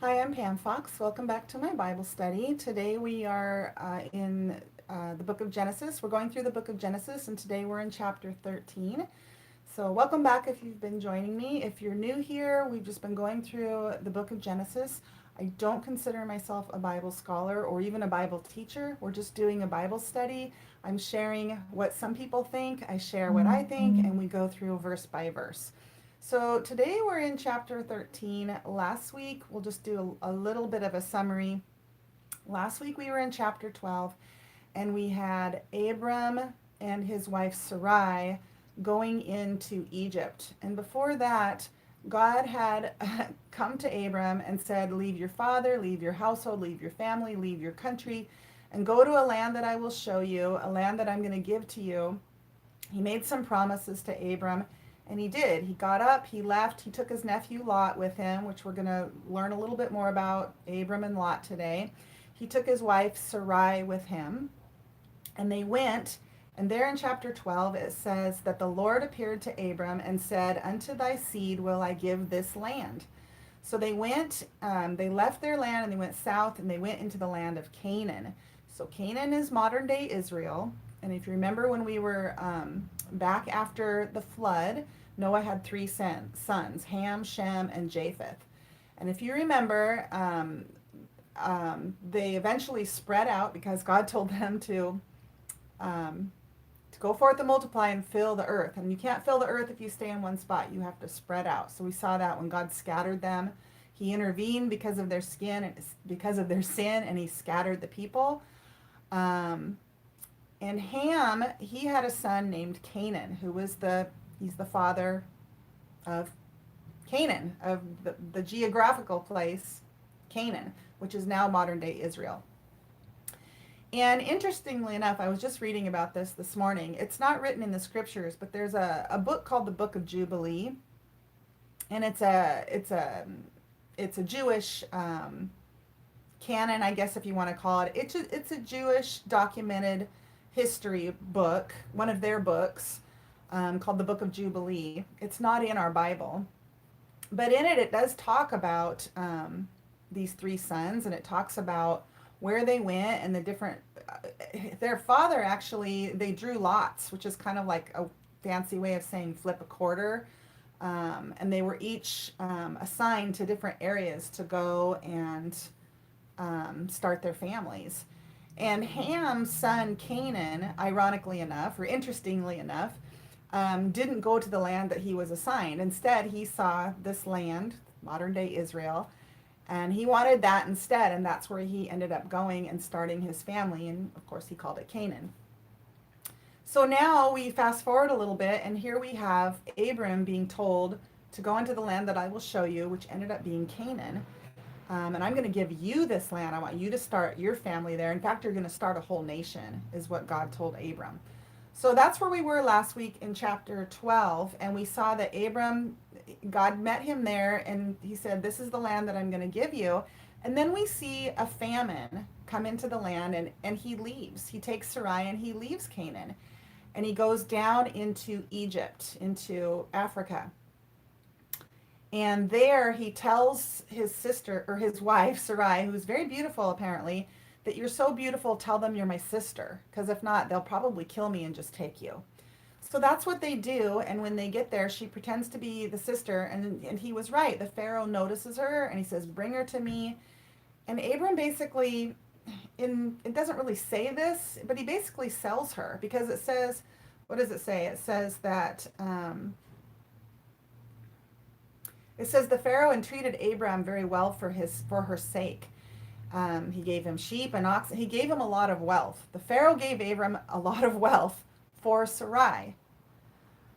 Hi, I'm Pam Fox. Welcome back to my Bible study. Today we are in the book of Genesis. We're going through the book of Genesis, and today we're in chapter 13. So, welcome back if you've been joining me. If you're new here, we've just been going through the book of Genesis. I don't consider myself a Bible scholar or even a Bible teacher. We're just doing a Bible study. I'm sharing what some people think, I share what I think, and we go through verse by verse. So today we're in chapter 13. Last week, we'll just do a little bit of a summary. Last week we were in chapter 12, and we had Abram and his wife Sarai going into Egypt. And before that, God had come to Abram and said, leave your father, leave your household, leave your family, leave your country, and go to a land that I will show you, a land that I'm going to give to you. He made some promises to Abram, and he did. He got up, he left, he took his nephew Lot with him, which we're going to learn a little bit more about Abram and Lot today. He took his wife Sarai with him, and they went. And there in chapter 12, it says that the Lord appeared to Abram and said, unto thy seed will I give this land. So they went, they left their land and they went south and they went into the land of Canaan. So Canaan is modern day Israel. And if you remember when we were back after the flood, Noah had three sons, Ham, Shem, and Japheth. And if you remember, they eventually spread out because God told them to go forth and multiply and fill the earth. And you can't fill the earth if you stay in one spot. You have to spread out. So we saw that when God scattered them, he intervened because of their because of their sin, and he scattered the people. And Ham, he had a son named Canaan, who was he's the father of Canaan, of the geographical place Canaan, which is now modern day Israel. And interestingly enough, I was just reading about this morning. It's not written in the scriptures, but there's a book called the Book of Jubilee, and it's a Jewish canon, I guess if you want to call it. It's a Jewish documented history book, one of their books, called the Book of Jubilee. It's not in our Bible, but in it does talk about these three sons, and it talks about where they went and the different their father, actually, they drew lots, which is kind of like a fancy way of saying flip a quarter, and they were each assigned to different areas to go and start their families. And Ham's son Canaan, ironically enough, or interestingly enough, didn't go to the land that he was assigned. Instead, he saw this land, modern day Israel, and he wanted that instead, and that's where he ended up going and starting his family, and of course he called it Canaan. So now we fast forward a little bit, and here we have Abram being told to go into the land that I will show you, which ended up being Canaan. And I'm going to give you this land. I want you to start your family there. In fact, you're going to start a whole nation, is what God told Abram. So that's where we were last week in chapter 12, and we saw that God met him there, and he said, this is the land that I'm going to give you. And then we see a famine come into the land, and he leaves. He takes Sarai and he leaves Canaan, and he goes down into Egypt, into Africa. And there he tells his sister, or his wife, Sarai, who's very beautiful apparently, that you're so beautiful, tell them you're my sister, because if not, they'll probably kill me and just take you. So that's what they do, and when they get there, she pretends to be the sister, and he was right. The Pharaoh notices her, and he says, bring her to me. And Abram basically, it doesn't really say this, but he basically sells her, because it says, what does it say? It says that, it says the Pharaoh entreated Abram very well for her sake. He gave him sheep and oxen. He gave him a lot of wealth. The Pharaoh gave Abram a lot of wealth for Sarai.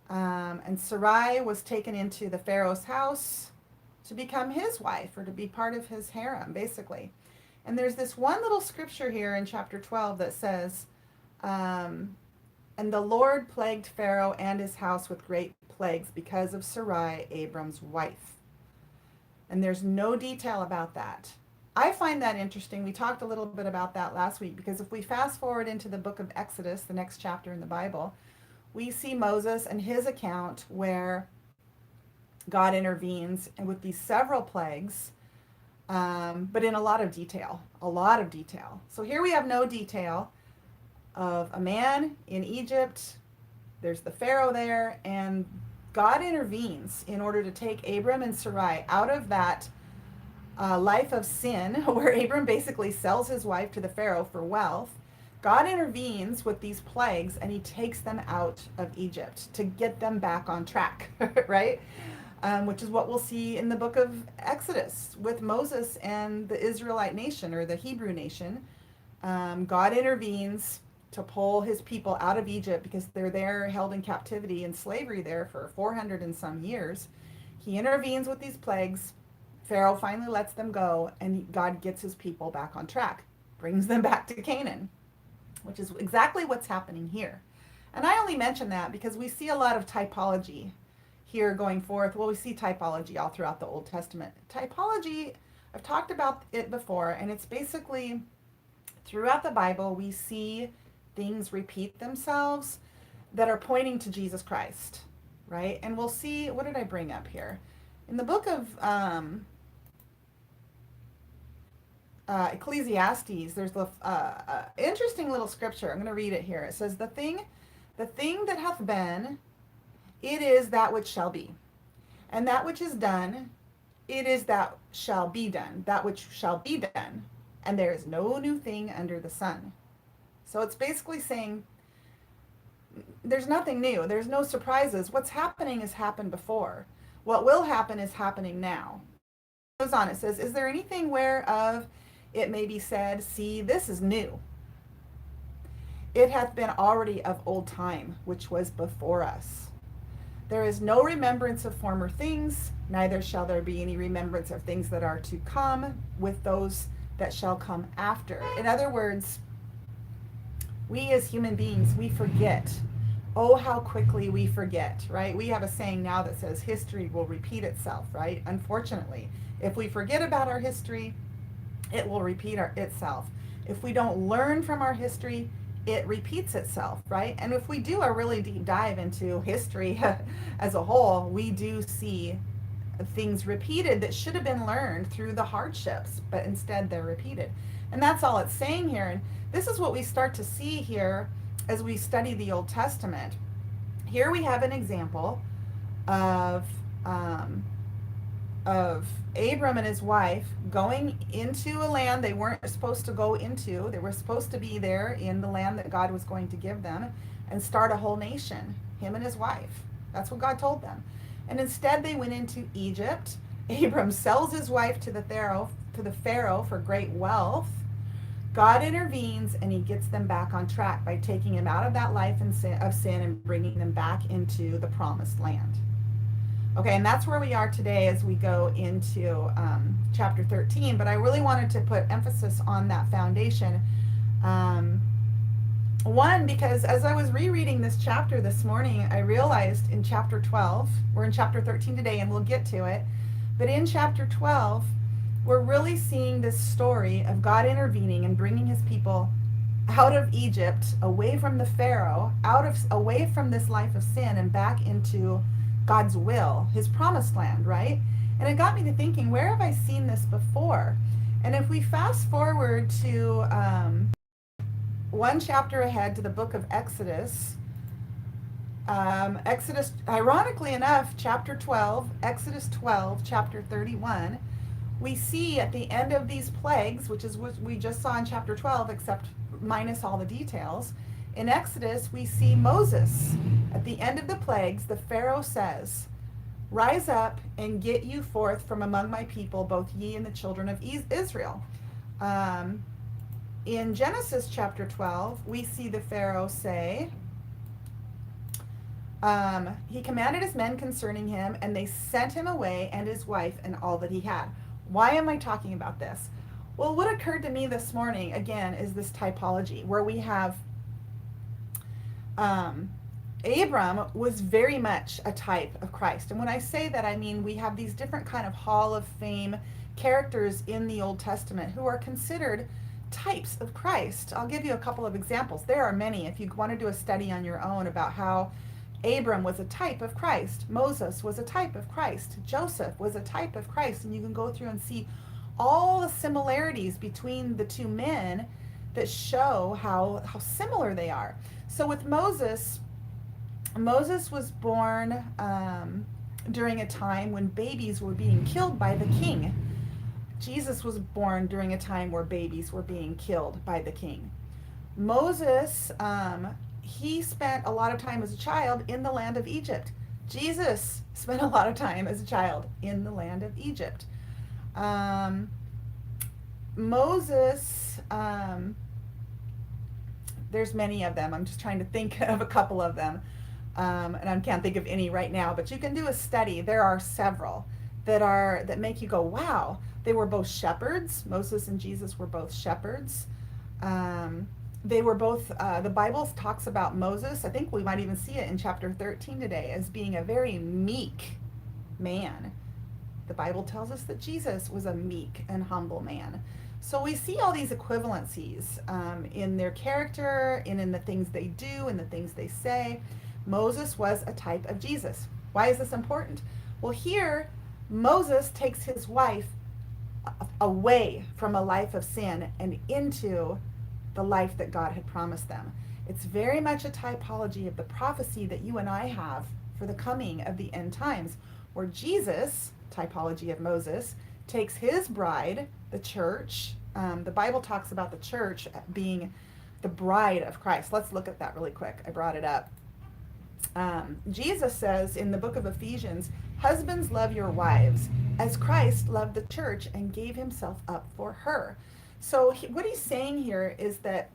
And Sarai was taken into the Pharaoh's house to become his wife, or to be part of his harem, basically. And there's this one little scripture here in chapter 12 that says, and the Lord plagued Pharaoh and his house with great plagues because of Sarai, Abram's wife. And there's no detail about that. I find that interesting. We talked a little bit about that last week, because if we fast forward into the book of Exodus, the next chapter in the Bible, we see Moses and his account where God intervenes and with these several plagues but in a lot of detail, a lot of detail. So here we have no detail of a man in Egypt. There's the Pharaoh there, and God intervenes in order to take Abram and Sarai out of that life of sin, where Abram basically sells his wife to the Pharaoh for wealth. God intervenes with these plagues and he takes them out of Egypt to get them back on track, right? Which is what we'll see in the book of Exodus with Moses and the Israelite nation, or the Hebrew nation. God intervenes to pull his people out of Egypt because they're there held in captivity and slavery there for 400 and some years. He intervenes with these plagues. Pharaoh finally lets them go, and God gets his people back on track, brings them back to Canaan, which is exactly what's happening here. And I only mention that because we see a lot of typology here going forth. Well, we see typology all throughout the Old Testament. Typology, I've talked about it before, and it's basically throughout the Bible, we see things repeat themselves that are pointing to Jesus Christ, right? And we'll see, what did I bring up here? In the book of Ecclesiastes, there's the interesting little scripture. I'm going to read it here. It says, the thing that hath been, it is that which shall be. And that which is done, it is that shall be done. That which shall be done. And there is no new thing under the sun. So it's basically saying there's nothing new. There's no surprises. What's happening has happened before. What will happen is happening now. It goes on. It says, is there anything whereof it may be said, see, this is new? It hath been already of old time, which was before us. There is no remembrance of former things, neither shall there be any remembrance of things that are to come with those that shall come after. In other words, we as human beings, we forget. Oh, how quickly we forget, right? We have a saying now that says history will repeat itself, right? Unfortunately, if we forget about our history, it will repeat itself. If we don't learn from our history, it repeats itself, right? And if we do a really deep dive into history as a whole, we do see things repeated that should have been learned through the hardships, but instead they're repeated. And that's all it's saying here. And this is what we start to see here as we study the Old Testament. Here we have an example of Abram and his wife going into a land they weren't supposed to go into. They were supposed to be there in the land that God was going to give them and start a whole nation, him and his wife. That's what God told them. And instead they went into Egypt. Abram sells his wife to the Pharaoh for great wealth. God intervenes and he gets them back on track by taking him out of that life of sin and bringing them back into the promised land. Okay, and that's where we are today as we go into chapter 13. But I really wanted to put emphasis on that foundation. One, because as I was rereading this chapter this morning, I realized in chapter 12, we're in chapter 13 today and we'll get to it, but in chapter 12, we're really seeing this story of God intervening and bringing his people out of Egypt, away from the Pharaoh, away from this life of sin and back into God's will, his promised land, right? And it got me to thinking, where have I seen this before? And if we fast forward to one chapter ahead to the book of Exodus, ironically enough, chapter 12, Exodus 12, chapter 31, we see at the end of these plagues, which is what we just saw in chapter 12, except minus all the details, in Exodus, we see Moses. At the end of the plagues, the Pharaoh says, rise up and get you forth from among my people, both ye and the children of Israel. In Genesis chapter 12, we see the Pharaoh say, he commanded his men concerning him, and they sent him away and his wife and all that he had. Why am I talking about this? Well, what occurred to me this morning, again, is this typology, where we have Abram was very much a type of Christ. And when I say that, I mean we have these different kind of Hall of Fame characters in the Old Testament who are considered types of Christ. I'll give you a couple of examples. There are many. If you want to do a study on your own about how Abram was a type of Christ, Moses was a type of Christ, Joseph was a type of Christ, and you can go through and see all the similarities between the two men that show how similar they are. So with Moses, Moses was born during a time when babies were being killed by the king. Jesus was born during a time where babies were being killed by the king. Moses, he spent a lot of time as a child in the land of Egypt. Jesus spent a lot of time as a child in the land of Egypt. Moses, there's many of them. I'm just trying to think of a couple of them. And I can't think of any right now, but you can do a study. There are several that make you go, wow, they were both shepherds. Moses and Jesus were both shepherds. They were both, the Bible talks about Moses, I think we might even see it in chapter 13 today, as being a very meek man. The Bible tells us that Jesus was a meek and humble man. So we see all these equivalencies in their character and in the things they do and the things they say. Moses was a type of Jesus. Why is this important? Well, here, Moses takes his wife away from a life of sin and into the life that God had promised them. It's very much a typology of the prophecy that you and I have for the coming of the end times, where Jesus, typology of Moses, takes his bride, the church. The Bible talks about the church being the bride of Christ. Let's look at that really quick. I brought it up. Jesus says in the book of Ephesians, husbands, love your wives as Christ loved the church and gave himself up for her. So what he's saying here is that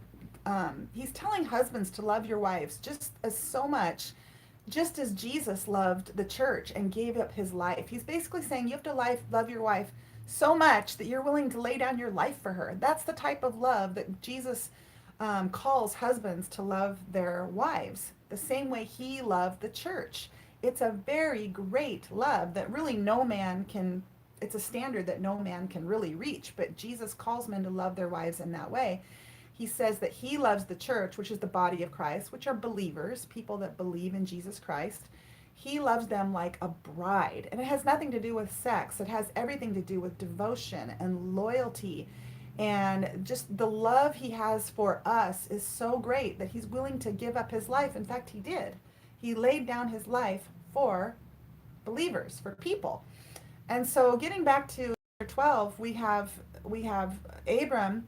he's telling husbands to love your wives just as Jesus loved the church and gave up his life. He's basically saying you have to love your wife so much that you're willing to lay down your life for her. That's the type of love that Jesus calls husbands to love their wives, the same way he loved the church. It's a very great love that really it's a standard that no man can really reach, but Jesus calls men to love their wives in that way. He says that he loves the church, which is the body of Christ, which are believers, people that believe in Jesus Christ. He loves them like a bride, and it has nothing to do with sex. It has everything to do with devotion and loyalty, and just the love he has for us is so great that he's willing to give up his life. In fact, he did. He laid down his life for believers, for people. And so getting back to chapter 12, we have Abram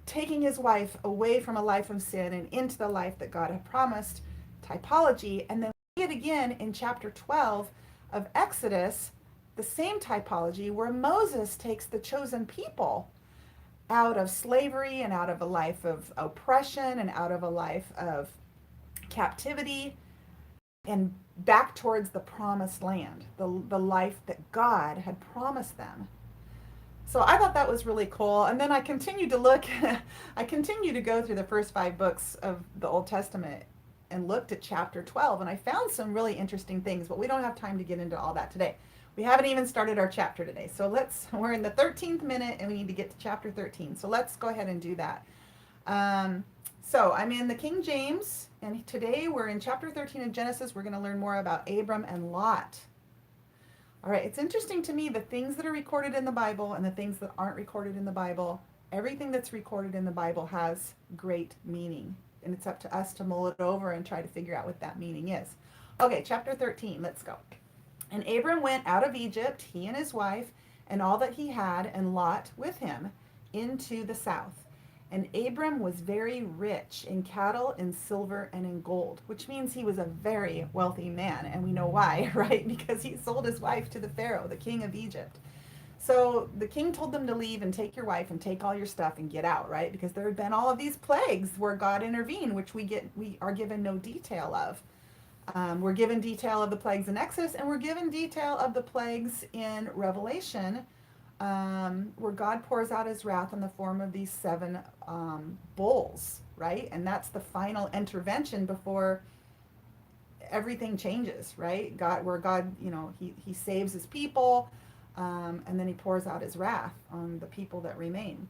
taking his wife away from a life of sin and into the life that God had promised, typology. And then we see it again in chapter 12 of Exodus, the same typology, where Moses takes the chosen people out of slavery and out of a life of oppression and out of a life of captivity and back towards the promised land, the life that God had promised them. So I thought that was really cool. And then I continued to go through the first 5 books of the Old Testament and looked at chapter 12, and I found some really interesting things, but we don't have time to get into all that today. We haven't even started our chapter today. So we're in the 13th minute and we need to get to chapter 13. So let's go ahead and do that. So I'm in the King James, and today we're in chapter 13 of Genesis. We're going to learn more about Abram and Lot. All right, it's interesting to me the things that are recorded in the Bible and the things that aren't recorded in the Bible. Everything that's recorded in the Bible has great meaning, and it's up to us to mull it over and try to figure out what that meaning is. Okay, chapter 13, let's go. And Abram went out of Egypt, he and his wife, and all that he had, and Lot with him, into the south. And Abram was very rich in cattle, in silver, and in gold, which means he was a very wealthy man. And we know why, right? Because he sold his wife to the Pharaoh, the king of Egypt. So the king told them to leave and take your wife and take all your stuff and get out, right? Because there had been all of these plagues where God intervened, which we are given no detail of. We're given detail of the plagues in Exodus, and we're given detail of the plagues in Revelation, where God pours out his wrath in the form of these 7 bulls, right? And that's the final intervention before everything changes, right? Where God, he saves his people, and then he pours out his wrath on the people that remain.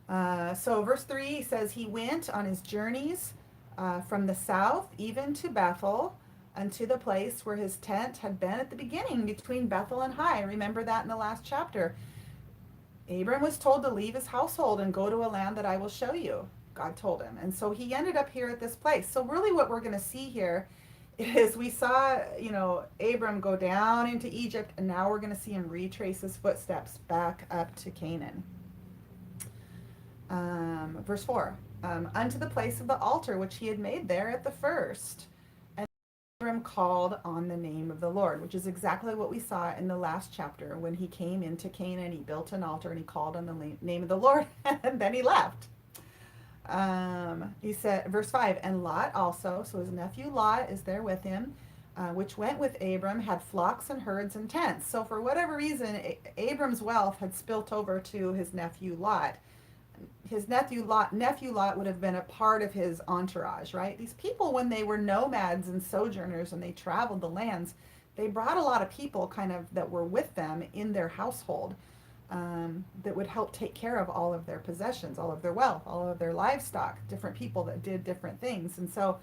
So verse 3 says, he went on his journeys from the south even to Bethel, unto the place where his tent had been at the beginning, between Bethel and Hai. Remember that in the last chapter. Abram was told to leave his household and go to a land that I will show you, God told him. And so he ended up here at this place. So really what we're going to see here is we saw, Abram go down into Egypt, and now we're going to see him retrace his footsteps back up to Canaan. Verse 4, unto the place of the altar which he had made there at the first. And Abram called on the name of the Lord, which is exactly what we saw in the last chapter. When he came into Canaan, he built an altar and he called on the name of the Lord, and then he left. He said, verse 5, and Lot also, so his nephew Lot is there with him, which went with Abram, had flocks and herds and tents. So for whatever reason, Abram's wealth had spilt over to his nephew Lot. His nephew Lot would have been a part of his entourage, right? These people, when they were nomads and sojourners and they traveled the lands, they brought a lot of people kind of that were with them in their household. That would help take care of all of their possessions, all of their wealth, all of their livestock, different people that did different things. And so,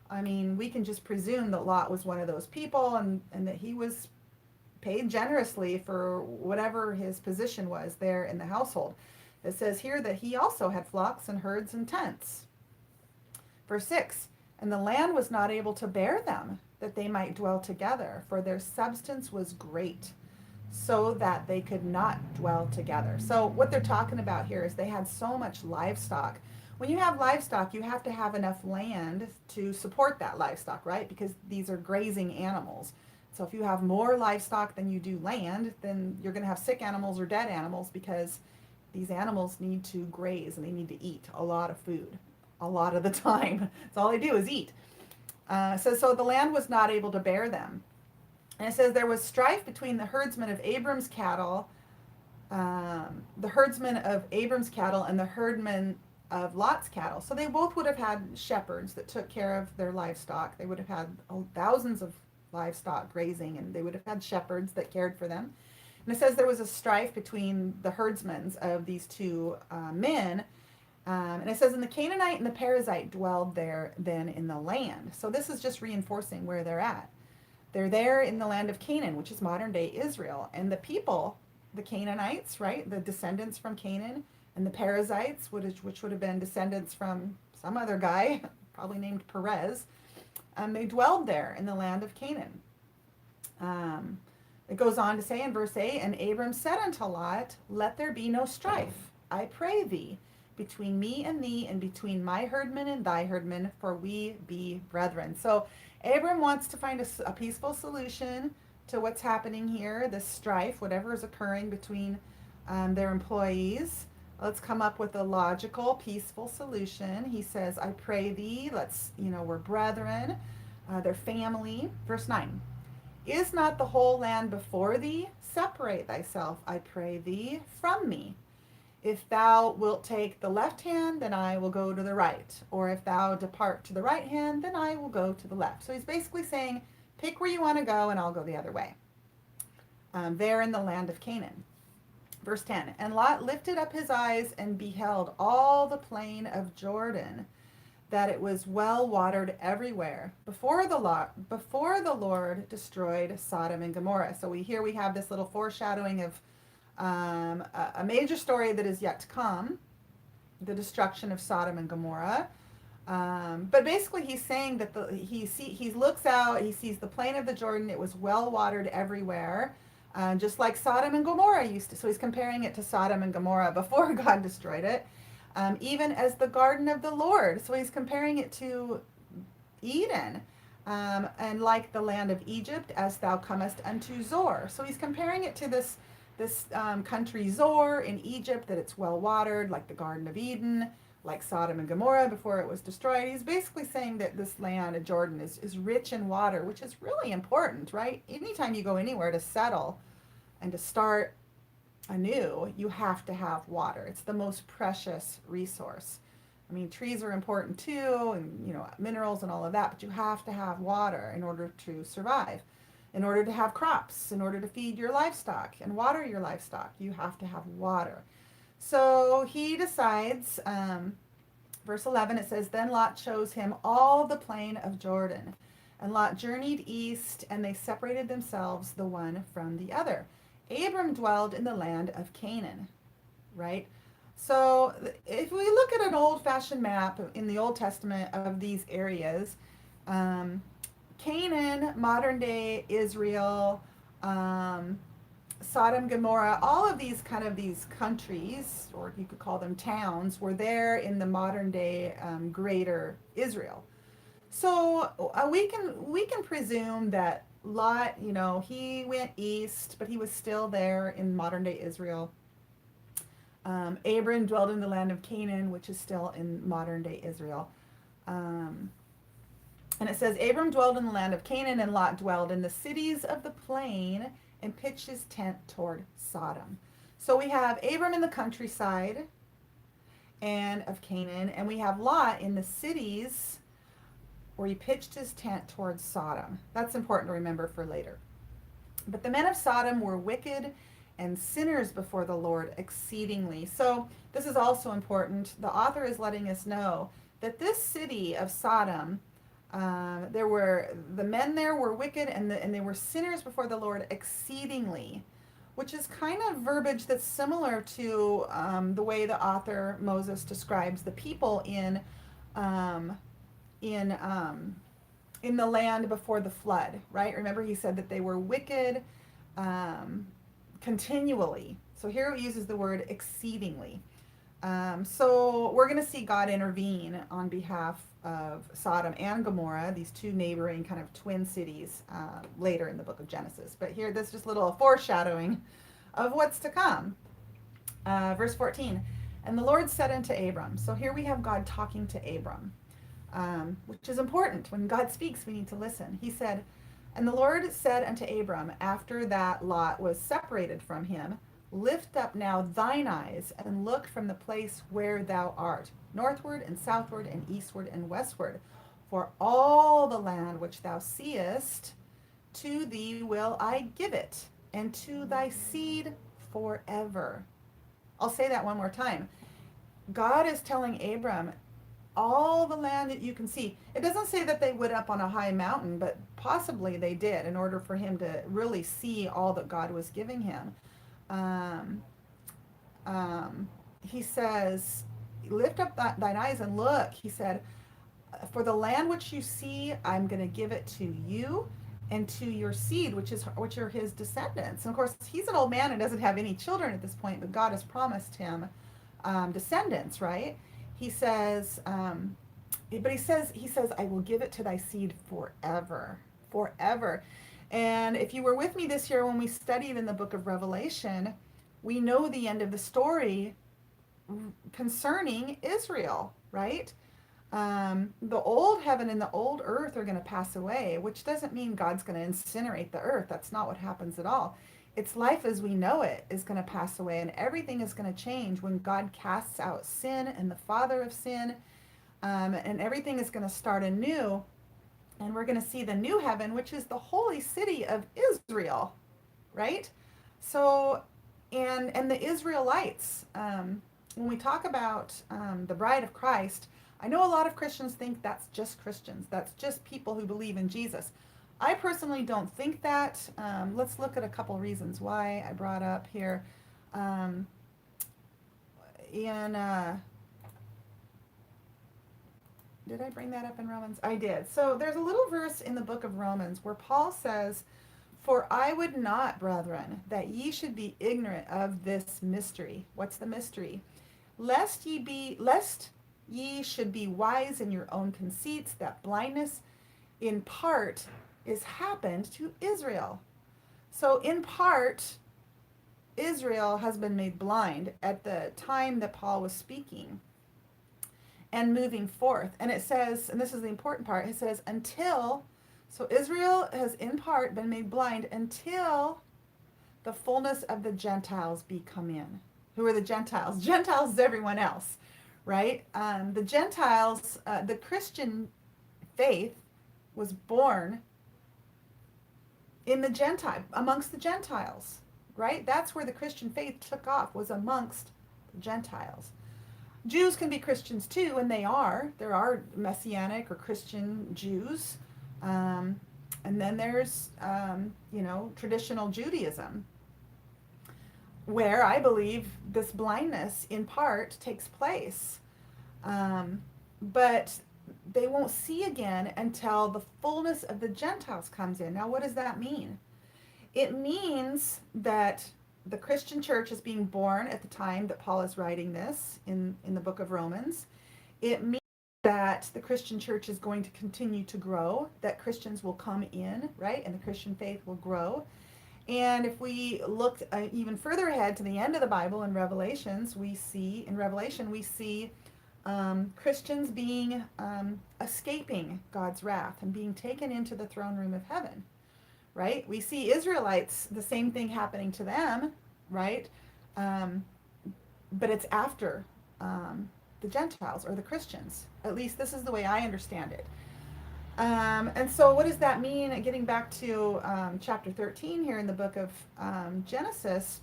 we can just presume that Lot was one of those people, and that he was paid generously for whatever his position was there in the household. It says here that he also had flocks and herds and tents. Verse 6, and the land was not able to bear them, that they might dwell together, for their substance was great, so that they could not dwell together. So what they're talking about here is they had so much livestock. When you have livestock, you have to have enough land to support that livestock, right? Because these are grazing animals. So if you have more livestock than you do land, then you're going to have sick animals or dead animals, because these animals need to graze and they need to eat a lot of food a lot of the time. That's all they do is eat. So the land was not able to bear them. And it says there was strife between the herdsmen of Abram's cattle, the herdsmen of Abram's cattle and the herdmen of Lot's cattle. So they both would have had shepherds that took care of their livestock. They would have had thousands of livestock grazing, and they would have had shepherds that cared for them. And it says there was a strife between the herdsmen of these two men. And it says, and the Canaanite and the Perizzite dwelled there then in the land. So this is just reinforcing where they're at. They're there in the land of Canaan, which is modern day Israel. And the people, the Canaanites, right, the descendants from Canaan, and the Perizzites, which would have been descendants from some other guy, probably named Perez, they dwelled there in the land of Canaan. It goes on to say in verse 8, and Abram said unto Lot, let there be no strife, I pray thee, between me and thee, and between my herdmen and thy herdmen, for we be brethren. So Abram wants to find a peaceful solution to what's happening here, this strife, whatever is occurring between their employees. Let's come up with a logical, peaceful solution. He says, I pray thee, we're brethren, they're family. Verse 9, is not the whole land before thee? Separate thyself, I pray thee, from me. If thou wilt take the left hand, then I will go to the right. Or if thou depart to the right hand, then I will go to the left. So he's basically saying, pick where you want to go and I'll go the other way. There in the land of Canaan. Verse 10, and Lot lifted up his eyes and beheld all the plain of Jordan, that it was well watered everywhere, before the Lord destroyed Sodom and Gomorrah. So we have this little foreshadowing of a major story that is yet to come, the destruction of Sodom and Gomorrah. But basically he's saying that he looks out, he sees the plain of the Jordan, it was well watered everywhere, just like Sodom and Gomorrah used to. So he's comparing it to Sodom and Gomorrah before God destroyed it, even as the garden of the Lord. So he's comparing it to Eden, and like the land of Egypt, as thou comest unto Zor. So he's comparing it to this country Zor in Egypt, that it's well watered, like the Garden of Eden, like Sodom and Gomorrah before it was destroyed. He's basically saying that this land of Jordan is rich in water, which is really important, right? Anytime you go anywhere to settle and to start anew, you have to have water. It's the most precious resource. I mean, trees are important too, and minerals and all of that, but you have to have water in order to survive. In order to have crops, in order to feed your livestock and water your livestock, you have to have water. So he decides, verse 11, it says, then Lot chose him all the plain of Jordan. And Lot journeyed east, and they separated themselves the one from the other. Abram dwelled in the land of Canaan. right? So if we look at an old-fashioned map in the Old Testament of these areas, um, Canaan, modern day Israel, um, Sodom, Gomorrah, all of these kind of these countries, or you could call them towns, were there in the modern day greater Israel. So we can presume that Lot, he went east, but he was still there in modern day Israel. Abram dwelled in the land of Canaan, which is still in modern day Israel. Um, and it says, Abram dwelled in the land of Canaan, and Lot dwelled in the cities of the plain and pitched his tent toward Sodom. So we have Abram in the countryside and of Canaan, and we have Lot in the cities where he pitched his tent towards Sodom. That's important to remember for later. But the men of Sodom were wicked and sinners before the Lord exceedingly. So this is also important. The author is letting us know that this city of Sodom, the men there were wicked and they were sinners before the Lord exceedingly, which is kind of verbiage that's similar to the way the author Moses describes the people um, in in the land before the flood, right? Remember, he said that they were wicked continually. So here he uses the word exceedingly. So we're going to see God intervene on behalf of Sodom and Gomorrah, these two neighboring kind of twin cities, later in the book of Genesis. But here, this is just a little foreshadowing of what's to come. Verse 14, and the Lord said unto Abram. So here we have God talking to Abram, which is important. When God speaks, we need to listen. He said, and the Lord said unto Abram, after that Lot was separated from him, lift up now thine eyes and look from the place where thou art, northward and southward and eastward and westward. For all the land which thou seest, to thee will I give it, and to thy seed forever. I'll say that one more time. God is telling Abram, all the land that you can see. It doesn't say that they went up on a high mountain, but possibly they did in order for him to really see all that God was giving him. He says, lift up thine eyes and look. He said, for the land which you see, I'm going to give it to you and to your seed, which are his descendants. And of course, he's an old man and doesn't have any children at this point, but God has promised him descendants, right? He says, but he says, I will give it to thy seed forever, forever. And if you were with me this year when we studied in the book of Revelation, we know the end of the story concerning Israel, right? The old heaven and the old earth are going to pass away, which doesn't mean God's going to incinerate the earth. That's not what happens at all. It's life as we know it is going to pass away, and everything is going to change when God casts out sin and the father of sin, and everything is going to start anew, and we're going to see the new heaven, which is the holy city of Israel, right? So, and the Israelites, when we talk about the bride of Christ, I know a lot of Christians think that's just Christians. That's just people who believe in Jesus. I personally don't think that. Let's look at a couple reasons why I brought up here. Did I bring that up in Romans? I did. So there's a little verse in the book of Romans where Paul says, for I would not, brethren, that ye should be ignorant of this mystery. What's the mystery? Lest ye should be wise in your own conceits, that blindness in part is happened to Israel. So in part, Israel has been made blind at the time that Paul was speaking and moving forth. And it says, and this is the important part, it says, so Israel has in part been made blind until the fullness of the Gentiles be come in. Who are the Gentiles? Gentiles is everyone else, right? The Gentiles, the Christian faith was born in amongst the Gentiles, right? That's where the Christian faith took off, was amongst the Gentiles. Jews can be Christians too, and they are. There are Messianic or Christian Jews. And then there's, traditional Judaism. where I believe this blindness in part takes place. But they won't see again until the fullness of the Gentiles comes in. Now, what does that mean? It means that the Christian church is being born at the time that Paul is writing this in the book of Romans. It means that the Christian church is going to continue to grow, that Christians will come in, right? And the Christian faith will grow. And if we look even further ahead to the end of the Bible in Revelation, we see Christians being escaping God's wrath and being taken into the throne room of heaven, right? We see Israelites, the same thing happening to them, right? But it's after the Gentiles or the Christians. At least this is the way I understand it. And so what does that mean? Getting back to chapter 13 here in the book of Genesis,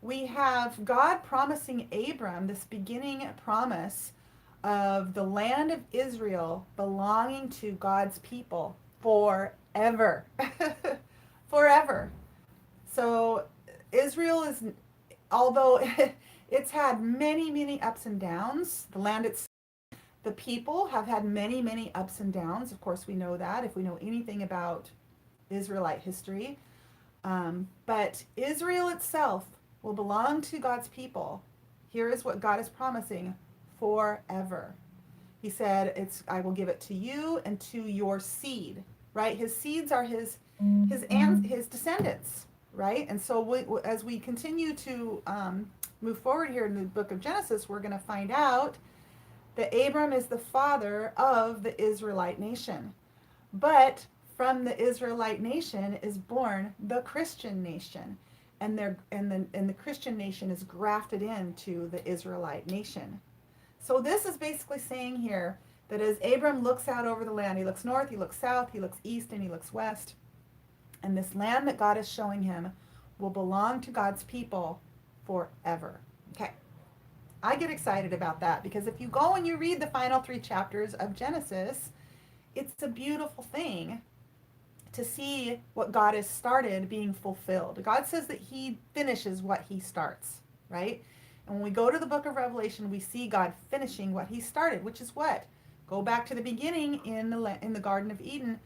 we have God promising Abram this beginning promise of the land of Israel belonging to God's people forever. Forever. So Israel is, although it's had many, many ups and downs, the land itself, the people have had many, many ups and downs. Of course, we know that if we know anything about Israelite history. But Israel itself will belong to God's people. Here is what God is promising: forever. He said, I will give it to you and to your seed, right? His seeds are his descendants, right? And so as we continue to move forward here in the book of Genesis, we're going to find out that Abram is the father of the Israelite nation. But from the Israelite nation is born the Christian nation. And the Christian nation is grafted into the Israelite nation. So this is basically saying here that as Abram looks out over the land, he looks north, he looks south, he looks east, and he looks west. And this land that God is showing him will belong to God's people forever. Okay. I get excited about that because if you go and you read the final 3 chapters of Genesis, it's a beautiful thing to see what God has started being fulfilled. God says that he finishes what he starts, right? And when we go to the book of Revelation, we see God finishing what he started, which is what? Go back to the beginning in the Garden of Eden.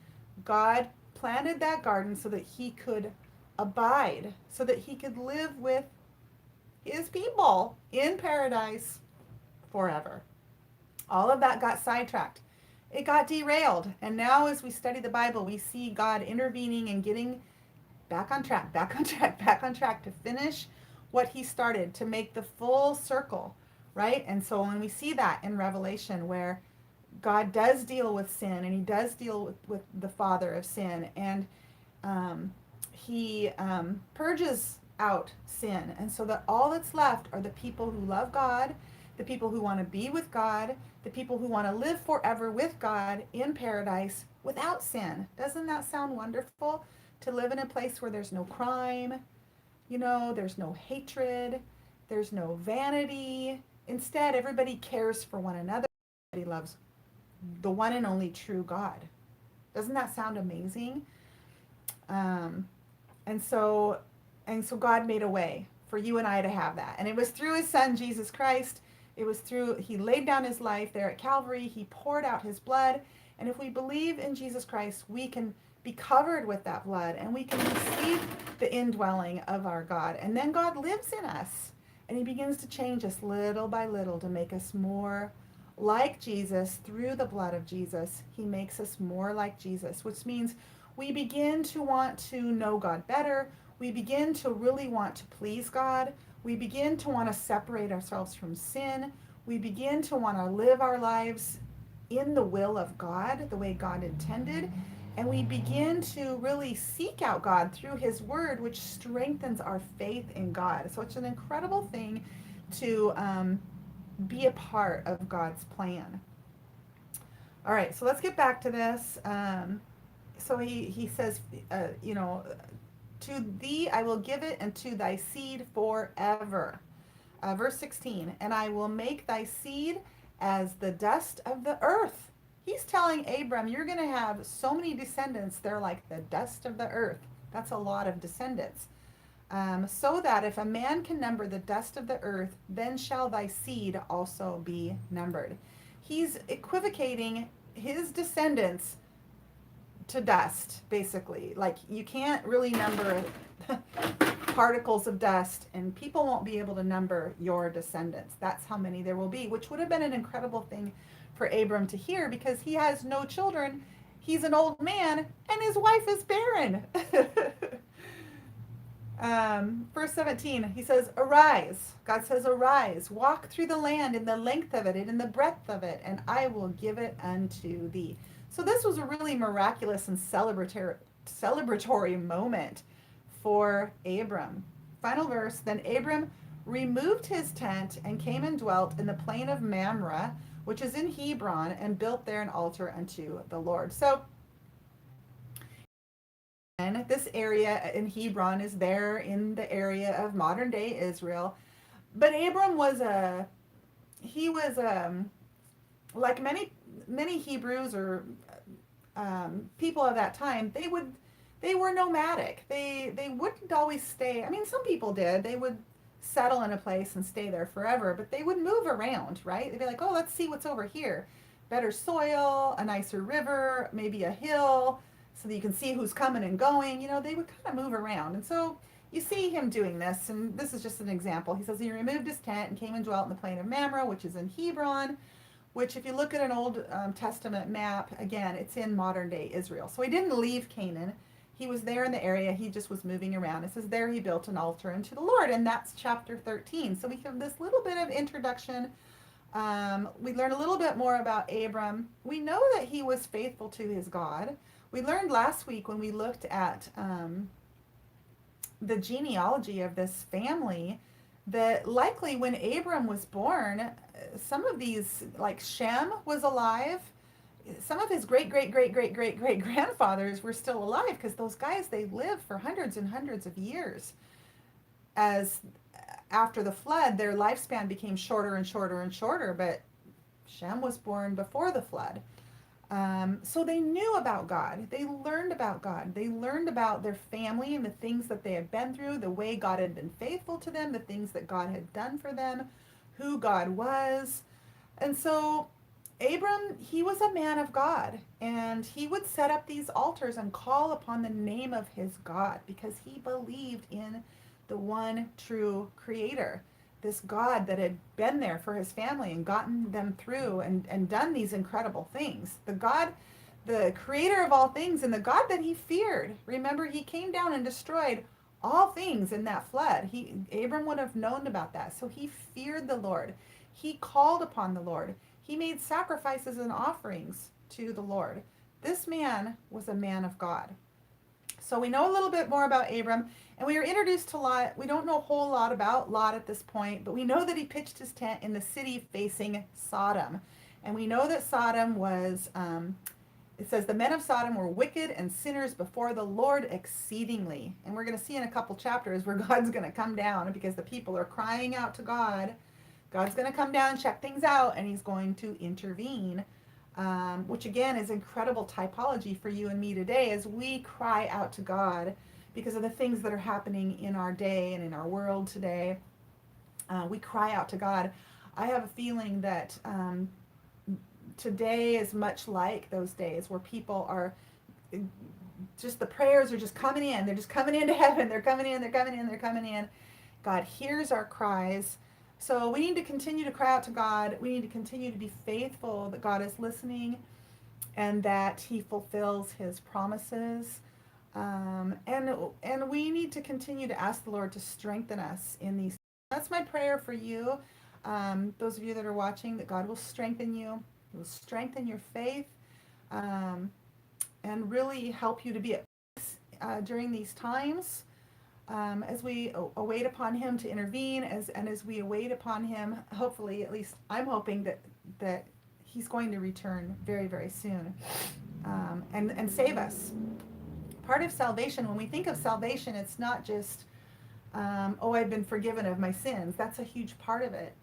God planted that garden so that he could abide, so that he could live with his people in paradise forever. All of that got sidetracked. It got derailed. And now as we study the Bible, we see God intervening and getting back on track to finish what he started, to make the full circle, right? And so when we see that in Revelation where God does deal with sin and he does deal with the father of sin, and he purges out sin. And so that all that's left are the people who love God, the people who want to be with God, the people who want to live forever with God in paradise without sin. Doesn't that sound wonderful? To live in a place where there's no crime, there's no hatred, there's no vanity. Instead, everybody cares for one another. Everybody loves the one and only true God. Doesn't that sound amazing? And so God made a way for you and I to have that. And it was through his son, Jesus Christ. It was through, he laid down his life there at Calvary. He poured out his blood. And if we believe in Jesus Christ, we can be covered with that blood and we can receive the indwelling of our God. And then God lives in us and he begins to change us little by little to make us more like Jesus. Through the blood of Jesus, he makes us more like Jesus, which means we begin to want to know God better. We begin to really want to please God. We begin to want to separate ourselves from sin. We begin to want to live our lives in the will of God, the way God intended. And we begin to really seek out God through his word, which strengthens our faith in God. So it's an incredible thing to be a part of God's plan. All right, so let's get back to this. So he says, to thee I will give it, and to thy seed forever. Verse 16, and I will make thy seed as the dust of the earth. He's telling Abram, you're going to have so many descendants, they're like the dust of the earth. That's a lot of descendants. So that if a man can number the dust of the earth, then shall thy seed also be numbered. He's equivocating his descendants to dust, basically. Like, you can't really number particles of dust, and people won't be able to number your descendants. That's how many there will be, which would have been an incredible thing for Abram to hear, because he has no children. He's an old man, and his wife is barren. Verse 17, he says, arise. God says, arise, walk through the land in the length of it and in the breadth of it, and I will give it unto thee. So this was a really miraculous and celebratory moment for Abram. Final verse, then Abram removed his tent and came and dwelt in the plain of Mamre, which is in Hebron, and built there an altar unto the Lord. So this area in Hebron is there in the area of modern day Israel. But Abram was like many Hebrews or people of that time, they were nomadic. They wouldn't always stay. I mean, some people did. They would settle in a place and stay there forever, but they would move around, right? They'd be like, oh, let's see what's over here. Better soil, a nicer river, maybe a hill, so that you can see who's coming and going. You know, they would kind of move around. And so you see him doing this, and this is just an example. He says he removed his tent and came and dwelt in the plain of Mamre, which is in Hebron, which if you look at an Old Testament map, again, it's in modern day Israel. So he didn't leave Canaan. He was there in the area. He just was moving around. It says there he built an altar unto the Lord, and that's chapter 13. So we have this little bit of introduction. We learn a little bit more about Abram. We know that he was faithful to his God. We learned last week when we looked at the genealogy of this family that likely when Abram was born, some of these, like Shem was alive. Some of his great grandfathers were still alive, because those guys, they lived for hundreds and hundreds of years. As after the flood, their lifespan became shorter and shorter and shorter, but Shem was born before the flood. So they knew about God. They learned about God. They learned about their family and the things that they had been through, the way God had been faithful to them, the things that God had done for them, who God was. And so Abram, he was a man of God, and he would set up these altars and call upon the name of his God, because he believed in the one true creator, this God that had been there for his family and gotten them through and done these incredible things. The God, the creator of all things, and the God that he feared. Remember, he came down and destroyed all things in that flood. Abram would have known about that. So he feared the Lord. He called upon the Lord. He made sacrifices and offerings to the Lord. This man was a man of God. So we know a little bit more about Abram, and we are introduced to Lot. We don't know a whole lot about Lot at this point, but we know that he pitched his tent in the city facing Sodom. And we know that Sodom was, it says, the men of Sodom were wicked and sinners before the Lord exceedingly. And we're going to see in a couple chapters where God's going to come down because the people are crying out to God. God's going to come down, check things out, and he's going to intervene. Which again is incredible typology for you and me today as we cry out to God because of the things that are happening in our day and in our world today. We cry out to God. I have a feeling that today is much like those days where people are just, the prayers are just coming in. They're just coming into heaven. They're coming in, they're coming in, they're coming in. God hears our cries. So we need to continue to cry out to God. We need to continue to be faithful that God is listening and that he fulfills his promises. And we need to continue to ask the Lord to strengthen us in these. That's my prayer for you. Those of you that are watching, that God will strengthen you. He will strengthen your faith and really help you to be at peace during these times. As we await upon him to intervene, as we await upon him, hopefully, at least I'm hoping that he's going to return very, very soon and save us. Part of salvation, when we think of salvation, it's not just, I've been forgiven of my sins. That's a huge part of it.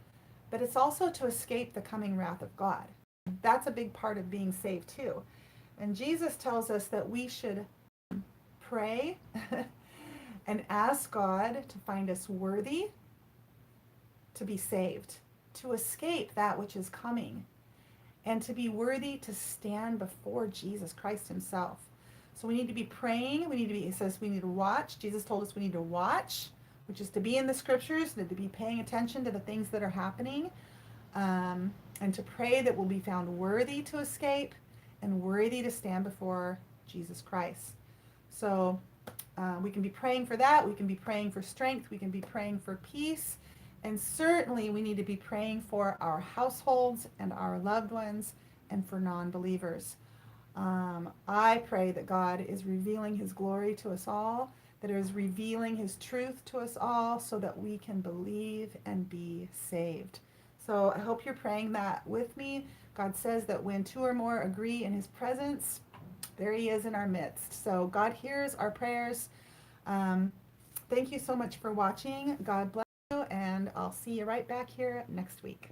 But it's also to escape the coming wrath of God. That's a big part of being saved too. And Jesus tells us that we should pray and ask God to find us worthy to be saved, to escape that which is coming, and to be worthy to stand before Jesus Christ himself. So we need to be praying. It says we need to watch. Jesus told us we need to watch, which is to be in the scriptures, to be paying attention to the things that are happening, and to pray that we'll be found worthy to escape and worthy to stand before Jesus Christ. So we can be praying for that. We can be praying for strength. We can be praying for peace. And certainly we need to be praying for our households and our loved ones and for non-believers. I pray that God is revealing his glory to us all, that is revealing his truth to us all so that we can believe and be saved. So I hope you're praying that with me. God says that when two or more agree in his presence, there he is in our midst. So God hears our prayers. Thank you so much for watching. God bless you, and I'll see you right back here next week.